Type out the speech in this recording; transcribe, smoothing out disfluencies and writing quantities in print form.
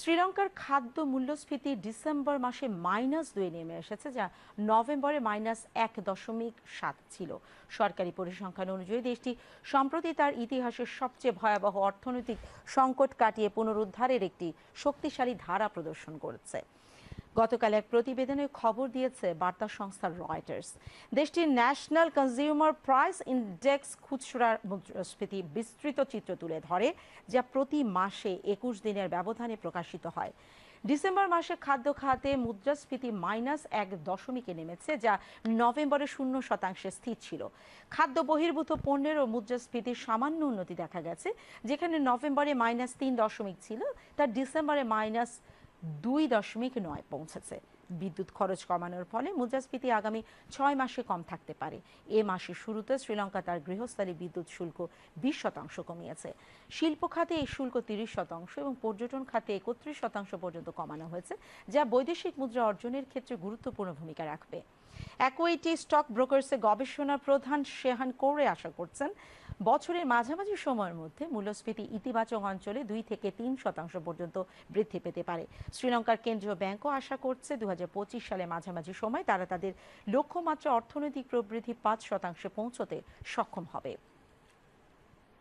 শ্রীলঙ্কার খাদ্য মূল্যস্ফীতি ডিসেম্বর মাসে -2 নেমে এসেছে, যা নভেম্বরে -1.7 ছিল। সরকারি পরিসংখ্যান অনুযায়ী দেশটি সম্প্রতি তার ইতিহাসের সবচেয়ে ভয়াবহ অর্থনৈতিক সংকট কাটিয়ে পুনরুদ্ধারের একটি শক্তিশালী ধারা প্রদর্শন করেছে। গতকাল এক প্রতিবেদনে খবর দিয়েছে বার্তা সংস্থা রয়টার্স। দেশটির ন্যাশনাল কনজিউমার প্রাইস ইন্ডেক্স খুচরা মুদ্রাস্ফীতি বিস্তৃত চিত্র তুলে ধরে, যা প্রতি মাসে 21 দিনের ব্যবধানে প্রকাশিত হয়। ডিসেম্বর মাসে খাদ্য খাতে মুদ্রাস্ফীতি -1 দশমিকে নেমেছে, যা নভেম্বরে 0% স্থির ছিল। খাদ্য বহির্ভূত পণ্যেরও মুদ্রাস্ফীতির সামান্য উন্নতি দেখা গেছে, যেখানে নভেম্বরে -3 দশমিক ছিল, তা ডিসেম্বরে -2.9 পৌঁছেছে। বিদ্যুৎ খরচ কমানোর ফলে মুদ্রাস্ফীতি আগামী 6 মাসে কম থাকতে পারে। এ মাসের শুরুতে শ্রীলঙ্কা তার গৃহস্থালী বিদ্যুৎ শুল্ক 20% কমিয়েছে। শিল্প খাতে এই শুল্ক 30% এবং পর্যটন খাতে 31% পর্যন্ত কমানো হয়েছে, যা বৈদেশিক মুদ্রা অর্জনের ক্ষেত্রে গুরুত্বপূর্ণ ভূমিকা রাখবে। অ্যাকুইটি স্টক ব্রোকার্সে গবেষণা প্রধান শেহান কোরে আশা করছেন, বছরের মাঝামাঝি সময়ের মধ্যে মূল্যস্ফীতি ইতিবাচক অঞ্চলে 2 থেকে 3% পর্যন্ত বৃদ্ধি পেতে পারে। শ্রীলঙ্কার কেন্দ্রীয় ব্যাংকও আশা করছে 2025 সালে মাঝামাঝি সময় তারা তাদের লক্ষ্যমাত্রা অর্থনৈতিক প্রবৃদ্ধি 5% পৌঁছতে সক্ষম হবে।